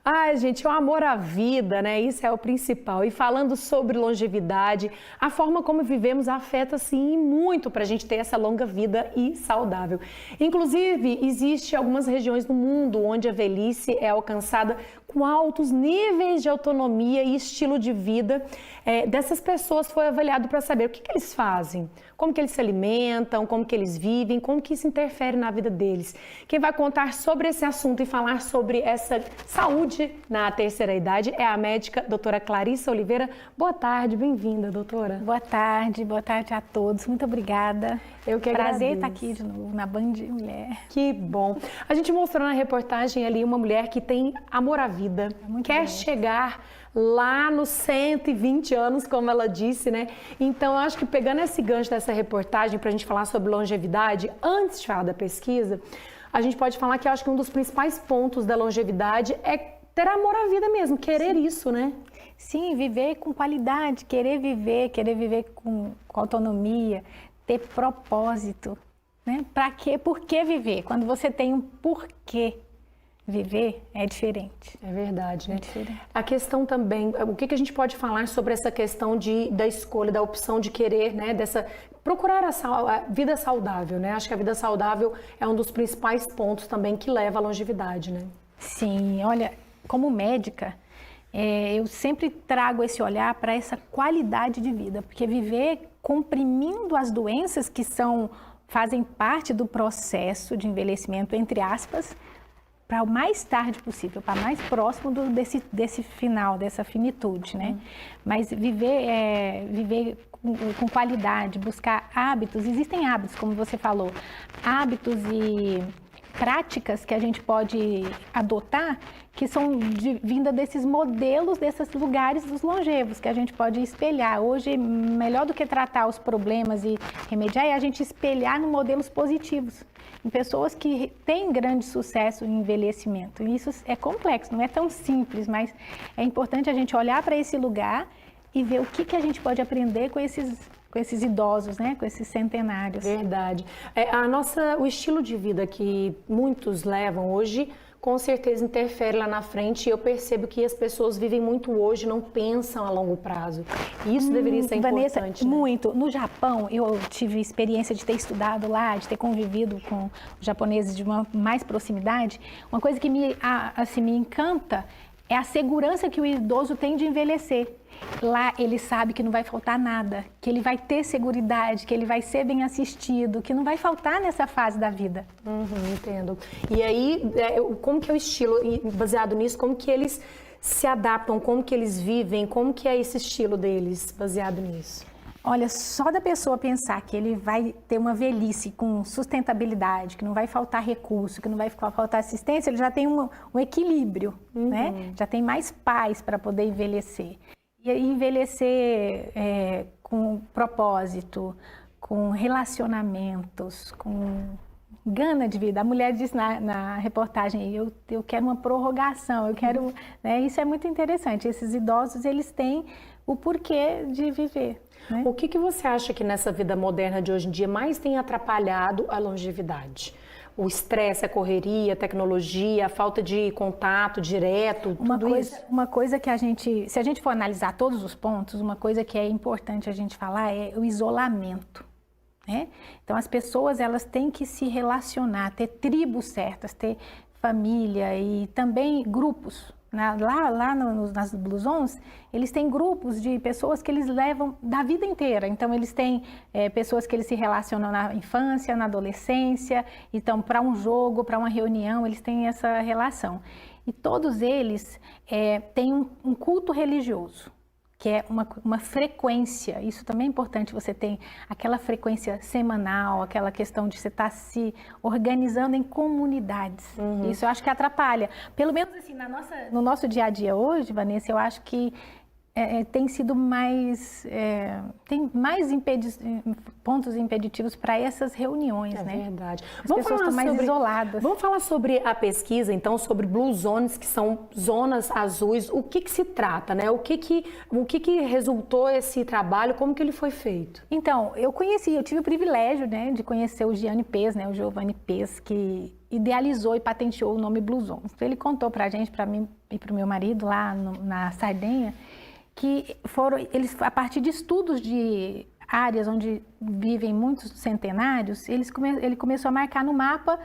Ai, gente, o amor à vida, né? Isso é o principal. E falando sobre longevidade, a forma como vivemos afeta, sim, muito para a gente ter essa longa vida e saudável. Inclusive, existe algumas regiões do mundo onde a velhice é alcançada com altos níveis de autonomia e estilo de vida. Dessas pessoas foi avaliado para saber o que eles fazem, como que eles se alimentam, como que eles vivem, como que isso interfere na vida deles. Quem vai contar sobre esse assunto e falar sobre essa saúde na terceira idade é a médica doutora Clarissa Oliveira. Boa tarde, bem-vinda, doutora. Boa tarde a todos. Muito obrigada. Eu que agradeço. Prazer estar aqui de novo na Band Mulher. Que bom. A gente mostrou na reportagem ali uma mulher que tem amor à vida, quer chegar lá nos 120 anos, como ela disse, né? Então, eu acho que pegando esse gancho dessa reportagem para a gente falar sobre longevidade, antes de falar da pesquisa, a gente pode falar que eu acho que um dos principais pontos da longevidade é ter amor à vida mesmo, querer isso, né? Sim, viver com qualidade, querer viver com autonomia, ter propósito, né? Para quê? Por que viver? Quando você tem um porquê viver, é diferente. É verdade, né? É diferente. A questão também, o que a gente pode falar sobre essa questão da escolha, da opção de querer, né? Procurar a vida saudável, né? Acho que a vida saudável é um dos principais pontos também que leva à longevidade, né? Sim, olha, como médica, eu sempre trago esse olhar para essa qualidade de vida, porque viver comprimindo as doenças que fazem parte do processo de envelhecimento, entre aspas, para o mais tarde possível, para mais próximo desse final, dessa finitude, né? Mas viver com qualidade, buscar hábitos, existem hábitos, como você falou, hábitos e práticas que a gente pode adotar, que são vinda desses modelos, desses lugares dos longevos, que a gente pode espelhar. Hoje, melhor do que tratar os problemas e remediar, é a gente espelhar em modelos positivos, em pessoas que têm grande sucesso em envelhecimento. E isso é complexo, não é tão simples, mas é importante a gente olhar para esse lugar e ver o que a gente pode aprender com esses idosos, né? Com esses centenários. Verdade. O estilo de vida que muitos levam hoje, com certeza interfere lá na frente, e eu percebo que as pessoas vivem muito hoje, não pensam a longo prazo. E isso deveria ser Vanessa, importante, né? Muito. No Japão, eu tive experiência de ter estudado lá, de ter convivido com os japoneses de uma mais proximidade. Uma coisa que me encanta é a segurança que o idoso tem de envelhecer. Lá ele sabe que não vai faltar nada, que ele vai ter seguridade, que ele vai ser bem assistido, que não vai faltar nessa fase da vida. Entendo. E aí, como que é o estilo, e baseado nisso, como que eles se adaptam, como que eles vivem, como que é esse estilo deles, baseado nisso? Olha, só da pessoa pensar que ele vai ter uma velhice com sustentabilidade, que não vai faltar recurso, que não vai faltar assistência, ele já tem um equilíbrio, né? Já tem mais paz para poder envelhecer. E envelhecer com propósito, com relacionamentos, com gana de vida. A mulher disse na reportagem, eu quero uma prorrogação, eu quero... Né? Isso é muito interessante. Esses idosos, eles têm o porquê de viver. Né? O que você acha que nessa vida moderna de hoje em dia mais tem atrapalhado a longevidade? O estresse, a correria, a tecnologia, a falta de contato direto, tudo isso? Uma coisa que se a gente for analisar todos os pontos, uma coisa que é importante a gente falar é o isolamento, né? Então, as pessoas, elas têm que se relacionar, ter tribos certas, ter família e também grupos. Nas Blue Zones, eles têm grupos de pessoas que eles levam da vida inteira. Então, eles têm pessoas que eles se relacionam na infância, na adolescência. Então, para um jogo, para uma reunião, eles têm essa relação. E todos eles têm um culto religioso, que é uma frequência. Isso também é importante, você tem aquela frequência semanal, aquela questão de você estar se organizando em comunidades. Isso eu acho que atrapalha. Pelo menos assim, no nosso dia a dia hoje, Vanessa, eu acho que tem sido mais, tem mais pontos impeditivos para essas reuniões, né? É verdade. As pessoas estão mais isoladas. Vamos falar sobre a pesquisa, então, sobre Blue Zones, que são zonas azuis. O que se trata, né? O que resultou esse trabalho, como que ele foi feito? Então, eu tive o privilégio, né, de conhecer o Gianni Pes, né, o Giovanni Pes, que idealizou e patenteou o nome Blue Zones. Então, ele contou para a gente, para mim e para o meu marido lá na Sardenha, que eles, a partir de estudos de áreas onde vivem muitos centenários, ele começou a marcar no mapa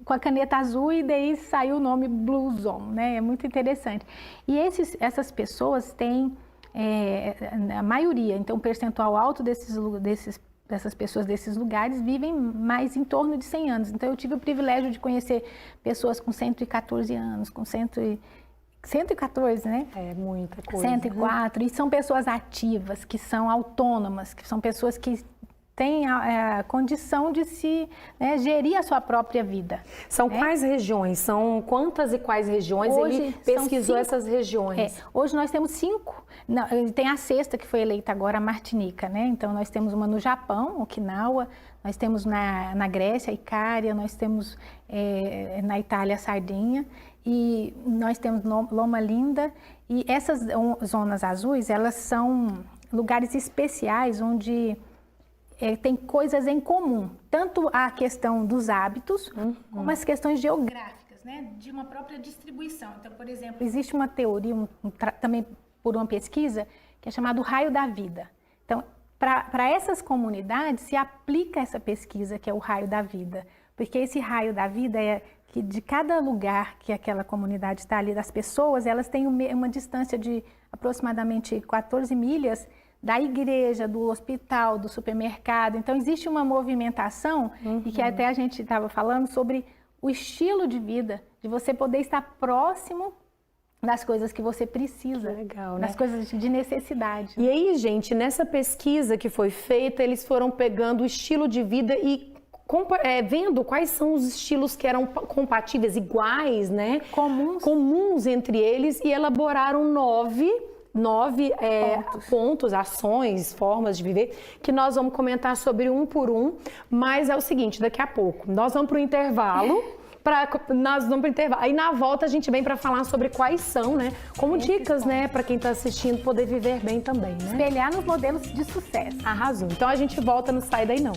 com a caneta azul e daí saiu o nome Blue Zone, né? É muito interessante. E essas pessoas têm, a maioria, então um percentual alto dessas pessoas desses lugares vivem mais em torno de 100 anos. Então eu tive o privilégio de conhecer pessoas com 114 anos, com 114, né? É muita coisa. 104, né? E são pessoas ativas, que são autônomas, que são pessoas que têm a condição de se gerir a sua própria vida. São quais regiões? São quantas e quais regiões? Hoje, ele pesquisou essas regiões? Hoje nós temos 5. Não, tem a sexta que foi eleita agora, a Martinica, né? Então nós temos uma no Japão, Okinawa, nós temos na Grécia, Icária, nós temos na Itália, Sardenha, e nós temos Loma Linda, e essas zonas azuis, elas são lugares especiais onde tem coisas em comum, tanto a questão dos hábitos, como as questões geográficas, né, de uma própria distribuição. Então, por exemplo, existe uma teoria, também por uma pesquisa, que é chamado raio da vida. Então, para essas comunidades se aplica essa pesquisa, que é o raio da vida, porque esse raio da vida é que de cada lugar que aquela comunidade está ali, das pessoas, elas têm uma distância de aproximadamente 14 milhas da igreja, do hospital, do supermercado. Então, existe uma movimentação, e que até a gente estava falando sobre o estilo de vida, de você poder estar próximo das coisas que você precisa, legal, né? Das coisas de necessidade. E aí, gente, nessa pesquisa que foi feita, eles foram pegando o estilo de vida e vendo quais são os estilos que eram compatíveis, iguais, né? Comuns entre eles, e elaboraram nove pontos, ações, formas de viver, que nós vamos comentar sobre um por um, mas é o seguinte, daqui a pouco, nós vamos para o intervalo, aí na volta a gente vem para falar sobre quais são, né? Como dicas, né? Para quem está assistindo poder viver bem também, né? Espelhar nos modelos de sucesso. Arrasou. Então a gente volta, não sai daí não.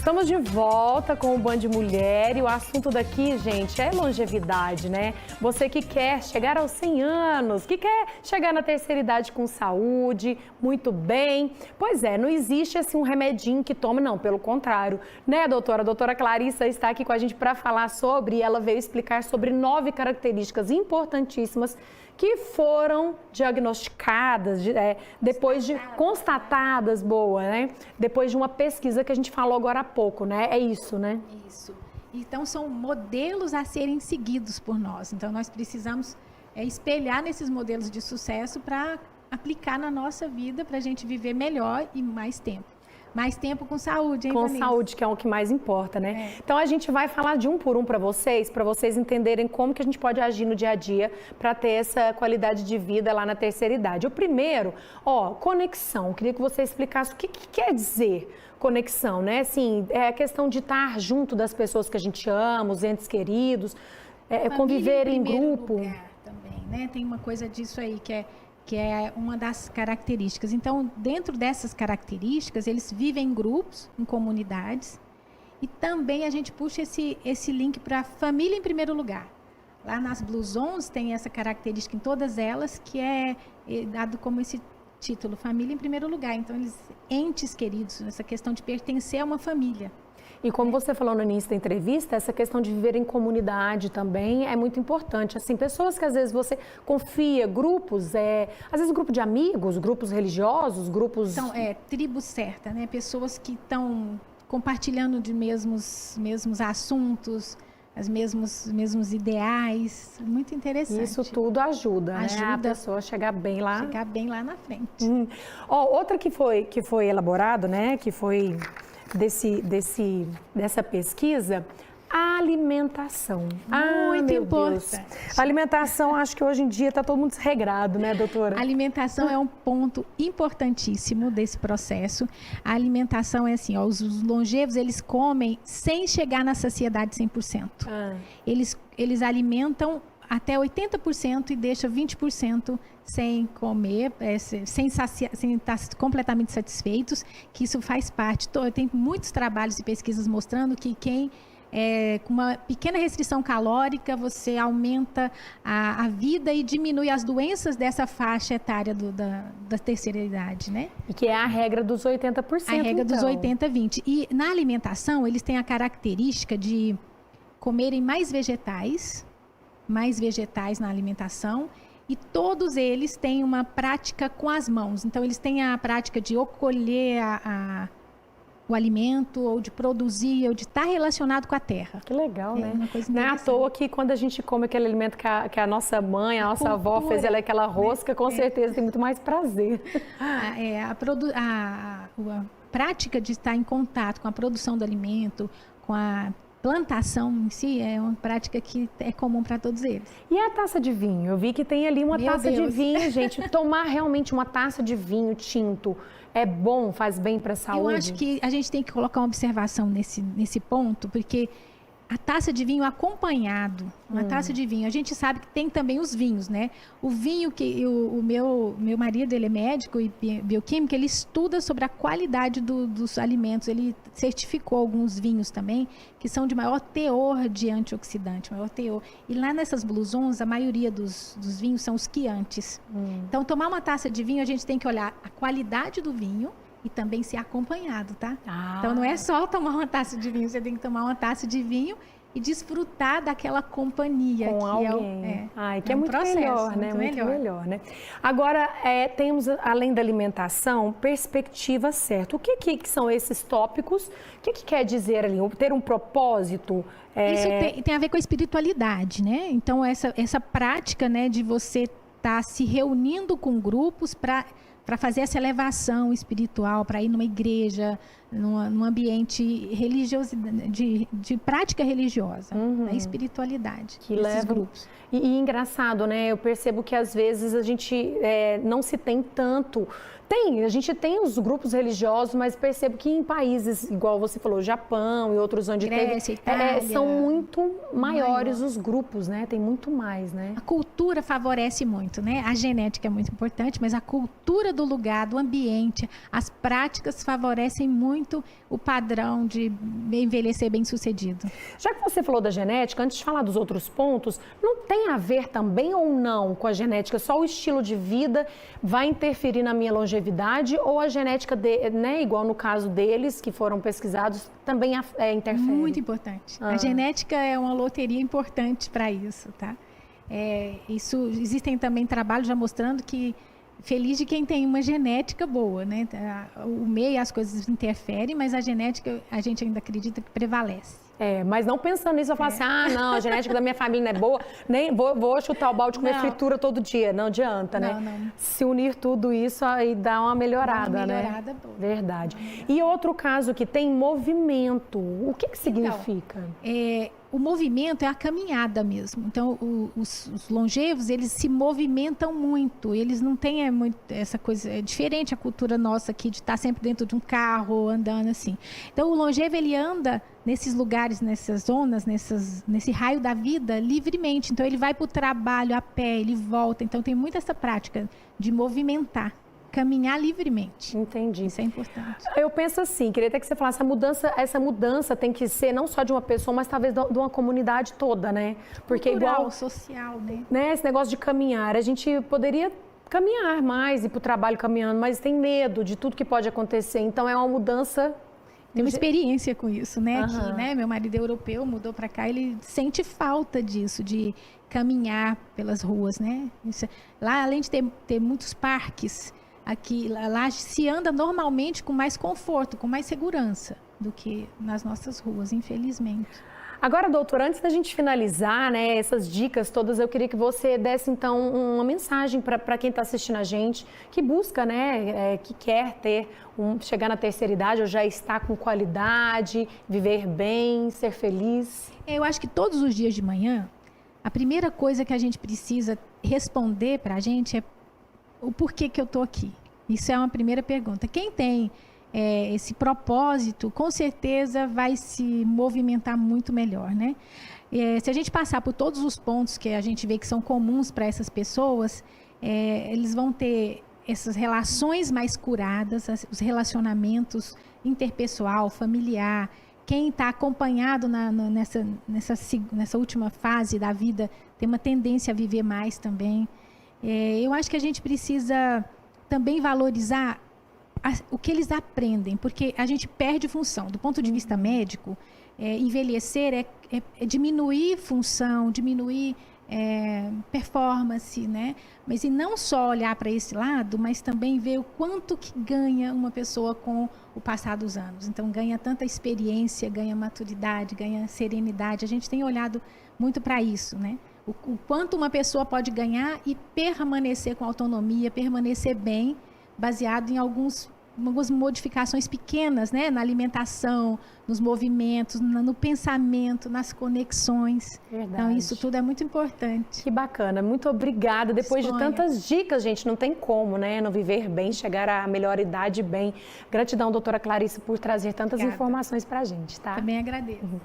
Estamos de volta com o Band Mulher e o assunto daqui, gente, é longevidade, né? Você que quer chegar aos 100 anos, que quer chegar na terceira idade com saúde, muito bem. Pois é, não existe assim um remedinho que toma, não, pelo contrário, né, doutora? A doutora Clarissa está aqui com a gente para falar sobre, e ela veio explicar sobre 9 características importantíssimas que foram diagnosticadas, depois de constatadas, né? Depois de uma pesquisa que a gente falou agora há pouco, né? É isso, né? Isso. Então, são modelos a serem seguidos por nós. Então, nós precisamos espelhar nesses modelos de sucesso para aplicar na nossa vida, para a gente viver melhor e mais tempo. Mais tempo com saúde, hein, Vanessa? Com saúde, que é o que mais importa, né? Então a gente vai falar de um por um para vocês entenderem como que a gente pode agir no dia a dia para ter essa qualidade de vida lá na terceira idade. O primeiro, conexão. Queria que você explicasse o que quer dizer conexão, né? Assim, é a questão de estar junto das pessoas que a gente ama, os entes queridos, conviver em grupo. Lugar também, né? Tem uma coisa disso aí que é uma das características. Então, dentro dessas características, eles vivem em grupos, em comunidades, e também a gente puxa esse link para a família em primeiro lugar. Lá nas Blue Zones tem essa característica em todas elas, que é dado como esse título, família em primeiro lugar. Então, eles, entes queridos, essa questão de pertencer a uma família. E como você falou no início da entrevista, essa questão de viver em comunidade também é muito importante. Assim, pessoas que às vezes você confia, grupos, às vezes grupo de amigos, grupos religiosos, grupos... Então, tribo certa, né? Pessoas que estão compartilhando de mesmos assuntos, os mesmos ideais. Muito interessante. Isso tudo ajuda, né? A pessoa a chegar bem lá. Chegar bem lá na frente. Outra que foi elaborado, né? Que foi dessa pesquisa, alimentação. Muito meu importante. Deus. Alimentação, acho que hoje em dia está todo mundo desregrado, né, doutora? A alimentação é um ponto importantíssimo desse processo. A alimentação é assim, ó, os longevos, eles comem sem chegar na saciedade 100%. Eles alimentam até 80% e deixam 20% sem comer, sem estar completamente satisfeitos, que isso faz parte. Tem muitos trabalhos e pesquisas mostrando que com uma pequena restrição calórica, você aumenta a vida e diminui as doenças dessa faixa etária da terceira idade, né? E que é a regra dos 80%. A regra então. dos 80-20. E na alimentação, eles têm a característica de comerem mais vegetais na alimentação, e todos eles têm uma prática com as mãos. Então, eles têm a prática de ou colher o alimento, ou de produzir, ou de estar relacionado com a terra. Que legal, né? Uma coisa não é à toa que quando a gente come aquele alimento que a nossa mãe, a nossa avó fez, ela é aquela rosca, com certeza tem muito mais prazer. A prática de estar em contato com a produção do alimento, com a plantação em si, é uma prática que é comum para todos eles. E a taça de vinho? Eu vi que tem ali uma taça de vinho, gente. Tomar realmente uma taça de vinho tinto é bom, faz bem para a saúde? Eu acho que a gente tem que colocar uma observação nesse ponto, porque a taça de vinho acompanhado, uma taça de vinho, a gente sabe que tem também os vinhos, né? O vinho que o meu marido, ele é médico e bioquímico, ele estuda sobre a qualidade dos alimentos, ele certificou alguns vinhos também, que são de maior teor de antioxidante, maior teor. E lá nessas blusons, a maioria dos vinhos são os quiantes. Então, tomar uma taça de vinho, a gente tem que olhar a qualidade do vinho, e também ser acompanhado, tá? Então, não é só tomar uma taça de vinho, você tem que tomar uma taça de vinho e desfrutar daquela companhia. Com alguém. Que é muito processo, melhor, né? Muito melhor, né? Agora, temos, além da alimentação, perspectiva certa. O que são esses tópicos? O que quer dizer ali? Ter um propósito? Isso tem a ver com a espiritualidade, né? Então, essa prática, né, de você estar se reunindo com grupos para fazer essa elevação espiritual, para ir numa igreja, num ambiente religioso, de prática religiosa, da espiritualidade, que leva grupos. E engraçado, né? Eu percebo que às vezes a gente não se tem tanto. A gente tem os grupos religiosos, mas percebo que em países, igual você falou, Japão e outros onde Grécia, Itália, são muito maiores os grupos, né? Tem muito mais, né? A cultura favorece muito, né? A genética é muito importante, mas a cultura do lugar, do ambiente, as práticas favorecem muito o padrão de envelhecer bem-sucedido. Já que você falou da genética, antes de falar dos outros pontos, não tem a ver também ou não com a genética? Só o estilo de vida vai interferir na minha longevidade? Ou a genética, né, igual no caso deles, que foram pesquisados, também interfere? Muito importante. A genética é uma loteria importante para isso, tá? Existem também trabalhos já mostrando que feliz de quem tem uma genética boa, né? O meio, as coisas interferem, mas a genética, a gente ainda acredita que prevalece. Mas não pensando nisso, eu falo assim, não, a genética da minha família não é boa, nem vou chutar o balde e comer fritura todo dia. Não adianta, né? Não. Se unir tudo isso aí dá uma melhorada, né? Boa. Verdade. E outro caso que tem movimento, o que significa? O movimento é a caminhada mesmo. Então, os longevos, eles se movimentam muito. Eles não têm muito essa coisa... É diferente a cultura nossa aqui de estar sempre dentro de um carro, andando assim. Então, o longevo, ele anda nesses lugares, nessas zonas, nesse raio da vida, livremente. Então, ele vai para o trabalho a pé, ele volta. Então, tem muito essa prática de movimentar. Caminhar livremente. Entendi. Isso é importante. Eu penso assim, queria até que você falasse, essa mudança tem que ser não só de uma pessoa, mas talvez de uma comunidade toda, né? Porque cultural, social, né? Esse negócio de caminhar, a gente poderia caminhar mais, ir para o trabalho caminhando, mas tem medo de tudo que pode acontecer. Então, é uma mudança... Tem uma experiência com isso, né? Aqui, né? Meu marido é europeu, mudou para cá, ele sente falta disso, de caminhar pelas ruas, né? Lá, além de ter muitos parques... Aqui, lá se anda normalmente com mais conforto, com mais segurança do que nas nossas ruas, infelizmente. Agora, doutora, antes da gente finalizar, né, essas dicas todas, eu queria que você desse, então, uma mensagem para quem está assistindo a gente, que busca, né, que quer chegar na terceira idade ou já está com qualidade, viver bem, ser feliz. Eu acho que todos os dias de manhã, a primeira coisa que a gente precisa responder para a gente é o porquê que eu estou aqui. Isso é uma primeira pergunta. Quem tem esse propósito, com certeza vai se movimentar muito melhor, né? Se a gente passar por todos os pontos que a gente vê que são comuns para essas pessoas, eles vão ter essas relações mais curadas, os relacionamentos interpessoal, familiar. Quem está acompanhado nessa última fase da vida tem uma tendência a viver mais também. Eu acho que a gente precisa também valorizar o que eles aprendem, porque a gente perde função. Do ponto de vista médico, envelhecer é diminuir função, diminuir performance, né? Mas e não só olhar para esse lado, mas também ver o quanto que ganha uma pessoa com o passar dos anos. Então, ganha tanta experiência, ganha maturidade, ganha serenidade. A gente tem olhado muito para isso, né? O quanto uma pessoa pode ganhar e permanecer com autonomia, permanecer bem, baseado em algumas modificações pequenas, né? Na alimentação, nos movimentos, no pensamento, nas conexões. Verdade. Então, isso tudo é muito importante. Que bacana, muito obrigada. Depois de tantas dicas, gente, não tem como, né? Não viver bem, chegar à melhor idade bem. Gratidão, doutora Clarice, por trazer tantas informações pra gente, tá? Também agradeço.